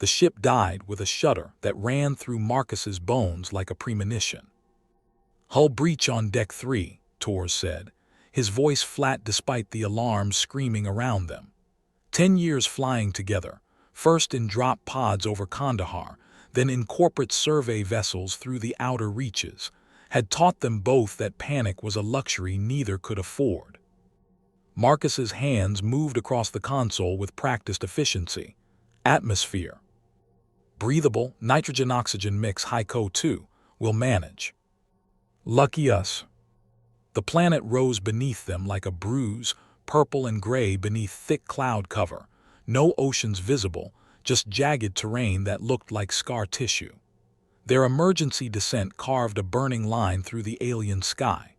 The ship died with a shudder that ran through Marcus's bones like a premonition. "Hull breach on deck 3, Torres said, his voice flat despite the alarms screaming around them. 10 years flying together, first in drop pods over Kandahar, then in corporate survey vessels through the outer reaches, had taught them both that panic was a luxury neither could afford." Marcus's hands moved across the console with practiced efficiency. "Atmosphere. Breathable, nitrogen-oxygen mix HFY 2. We'll manage." "Lucky us." The planet rose beneath them like a bruise, purple and gray beneath thick cloud cover. No oceans visible, just jagged terrain that looked like scar tissue. Their emergency descent carved a burning line through the alien sky.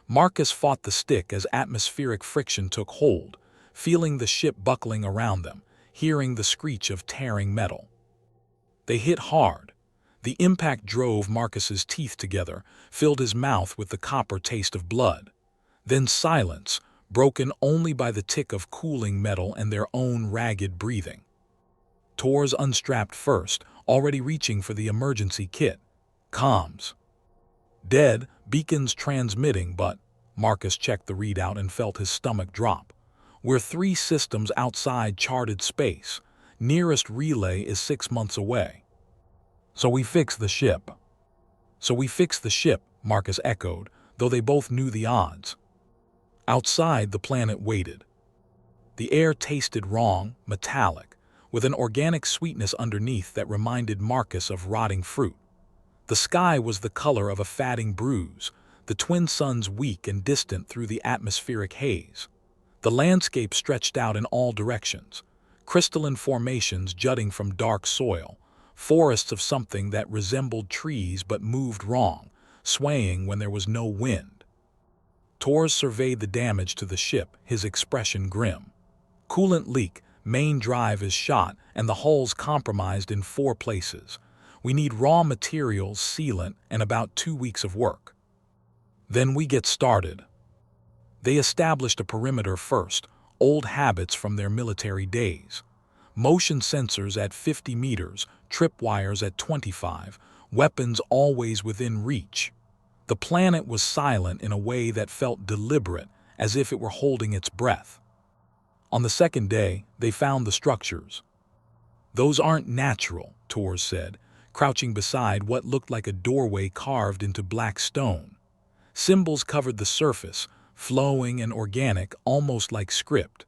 Marcus fought the stick as atmospheric friction took hold, feeling the ship buckling around them, hearing the screech of tearing metal. They hit hard. The impact drove Marcus's teeth together, filled his mouth with the copper taste of blood. Then silence, broken only by the tick of cooling metal and their own ragged breathing. Torres unstrapped first, already reaching for the emergency kit. "Comms. Dead, beacons transmitting, but..." Marcus checked the readout and felt his stomach drop. "We're 3 systems outside charted space. Nearest relay is 6 months away." "So we fix the ship." "So we fix the ship," Marcus echoed, though they both knew the odds. Outside, the planet waited. The air tasted wrong, metallic, with an organic sweetness underneath that reminded Marcus of rotting fruit. The sky was the color of a fatting bruise, the twin suns weak and distant through the atmospheric haze. The landscape stretched out in all directions, crystalline formations jutting from dark soil, forests of something that resembled trees but moved wrong, swaying when there was no wind. Torres surveyed the damage to the ship, his expression grim. "Coolant leak, main drive is shot, and the hull's compromised in 4 places. We need raw materials, sealant, and about 2 weeks of work. Then we get started." They established a perimeter first, old habits from their military days. Motion sensors at 50 meters, tripwires at 25, weapons always within reach. The planet was silent in a way that felt deliberate, as if it were holding its breath. On the second day, they found the structures. "Those aren't natural," Torres said, crouching beside what looked like a doorway carved into black stone. Symbols covered the surface, flowing and organic, almost like script.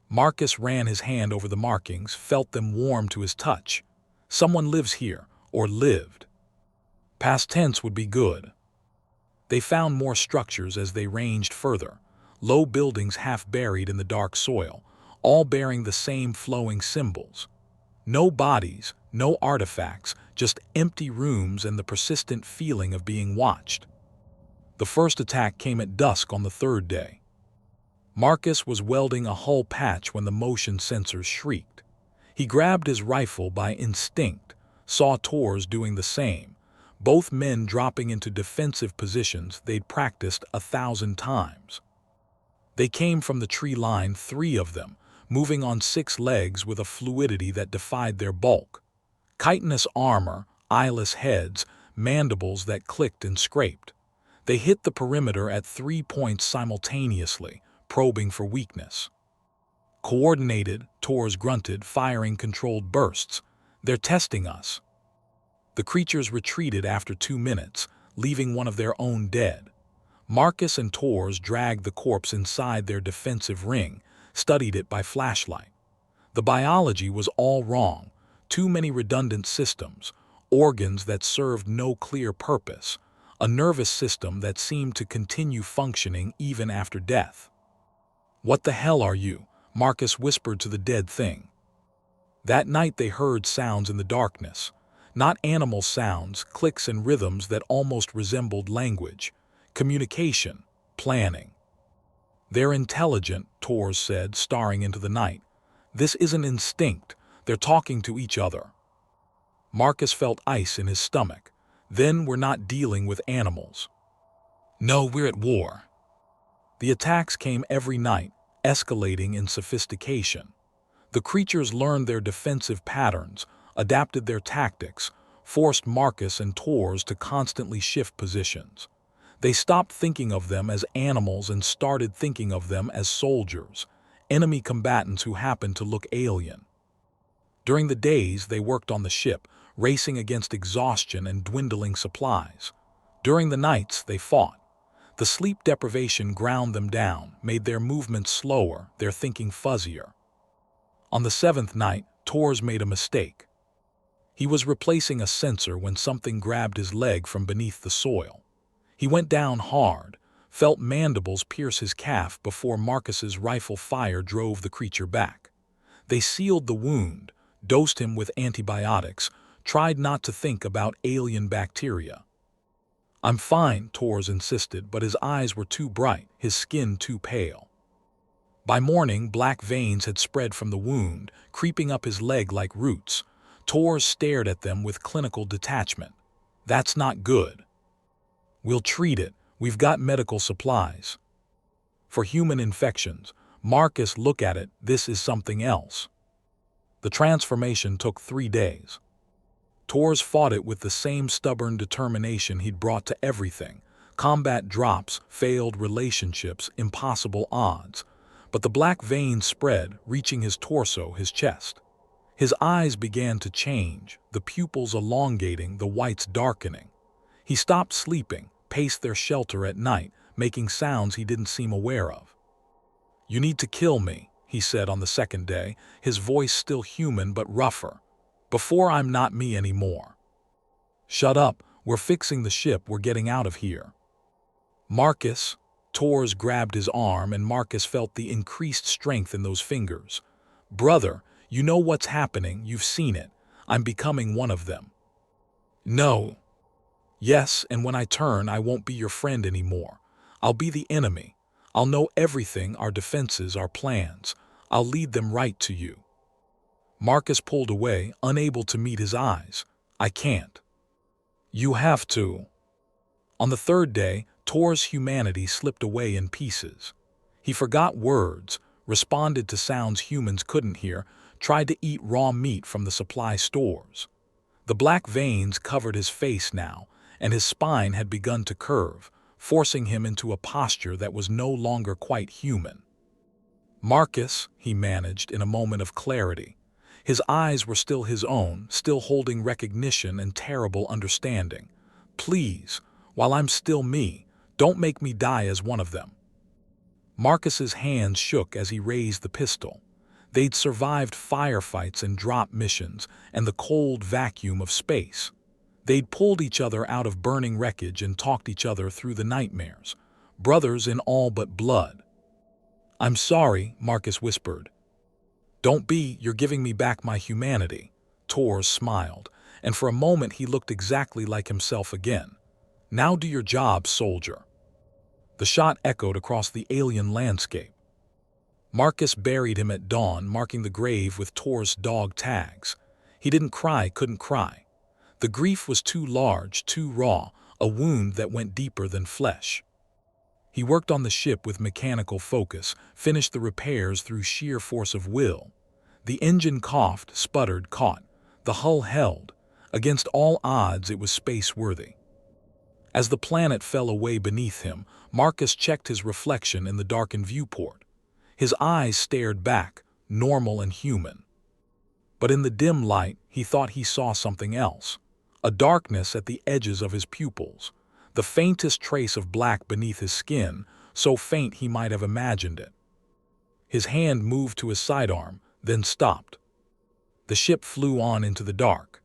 Marcus ran his hand over the markings, felt them warm to his touch. Someone lives here, or lived. Past tense would be good. They found more structures as they ranged further, low buildings half buried in the dark soil, all bearing the same flowing symbols. No bodies, no artifacts, just empty rooms and the persistent feeling of being watched. The first attack came at dusk on the 3rd day. Marcus was welding a hull patch when the motion sensors shrieked. He grabbed his rifle by instinct, saw Torres doing the same, both men dropping into defensive positions they'd practiced 1,000 times. They came from the tree line, 3 of them, moving on 6 legs with a fluidity that defied their bulk. Chitinous armor, eyeless heads, mandibles that clicked and scraped. They hit the perimeter at 3 points simultaneously, probing for weakness. "Coordinated," Torres grunted, firing controlled bursts. "They're testing us." The creatures retreated after 2 minutes, leaving one of their own dead. Marcus and Torres dragged the corpse inside their defensive ring, studied it by flashlight. The biology was all wrong. Too many redundant systems, organs that served no clear purpose, a nervous system that seemed to continue functioning even after death. "What the hell are you?" Marcus whispered to the dead thing. That night they heard sounds in the darkness. Not animal sounds, clicks and rhythms that almost resembled language. Communication, planning. "They're intelligent," Torres said, staring into the night. "This isn't instinct. They're talking to each other." Marcus felt ice in his stomach. "Then we're not dealing with animals." "No, we're at war." The attacks came every night, escalating in sophistication. The creatures learned their defensive patterns, adapted their tactics, forced Marcus and Torres to constantly shift positions. They stopped thinking of them as animals and started thinking of them as soldiers, enemy combatants who happened to look alien. During the days, they worked on the ship, racing against exhaustion and dwindling supplies. During the nights, they fought. The sleep deprivation ground them down, made their movements slower, their thinking fuzzier. On the seventh night, Torres made a mistake. He was replacing a sensor when something grabbed his leg from beneath the soil. He went down hard, felt mandibles pierce his calf before Marcus's rifle fire drove the creature back. They sealed the wound, dosed him with antibiotics, tried not to think about alien bacteria. "I'm fine," Torres insisted, but his eyes were too bright, his skin too pale. By morning, black veins had spread from the wound, creeping up his leg like roots. Torres stared at them with clinical detachment. "That's not good. We'll treat it. We've got medical supplies." "For human infections." Marcus, look at it, this is something else. The transformation took 3 days. Torres fought it with the same stubborn determination he'd brought to everything. Combat drops, failed relationships, impossible odds. But the black veins spread, reaching his torso, his chest. His eyes began to change, the pupils elongating, the whites darkening. He stopped sleeping, paced their shelter at night, making sounds he didn't seem aware of. "You need to kill me," he said on the second day, his voice still human but rougher. "Before I'm not me anymore." "Shut up, we're fixing the ship, we're getting out of here." "Marcus," Torres grabbed his arm and Marcus felt the increased strength in those fingers. "Brother, you know what's happening, you've seen it. I'm becoming one of them." "No." "Yes, and when I turn, I won't be your friend anymore. I'll be the enemy. I'll know everything, our defenses, our plans. I'll lead them right to you." Marcus pulled away, unable to meet his eyes. "I can't." "You have to." On the third day, Torres' humanity slipped away in pieces. He forgot words, responded to sounds humans couldn't hear, tried to eat raw meat from the supply stores. The black veins covered his face now, and his spine had begun to curve, forcing him into a posture that was no longer quite human. "Marcus," he managed in a moment of clarity. His eyes were still his own, still holding recognition and terrible understanding. "Please, while I'm still me, don't make me die as one of them." Marcus's hands shook as he raised the pistol. They'd survived firefights and drop missions and the cold vacuum of space. They'd pulled each other out of burning wreckage and talked each other through the nightmares. Brothers in all but blood. "I'm sorry," Marcus whispered. "Don't be, you're giving me back my humanity." Torres smiled, and for a moment he looked exactly like himself again. "Now do your job, soldier." The shot echoed across the alien landscape. Marcus buried him at dawn, marking the grave with Torres dog tags. He didn't cry, couldn't cry. The grief was too large, too raw, a wound that went deeper than flesh. He worked on the ship with mechanical focus, finished the repairs through sheer force of will. The engine coughed, sputtered, caught. The hull held. Against all odds, it was space-worthy. As the planet fell away beneath him, Marcus checked his reflection in the darkened viewport. His eyes stared back, normal and human. But in the dim light, he thought he saw something else. A darkness at the edges of his pupils. The faintest trace of black beneath his skin, so faint he might have imagined it. His hand moved to his sidearm, then stopped. The ship flew on into the dark.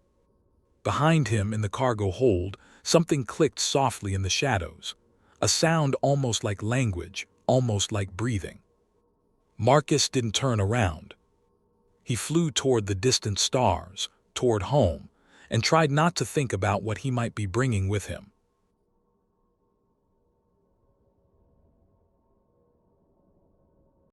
Behind him in the cargo hold, something clicked softly in the shadows. A sound almost like language, almost like breathing. Marcus didn't turn around. He flew toward the distant stars, toward home, and tried not to think about what he might be bringing with him.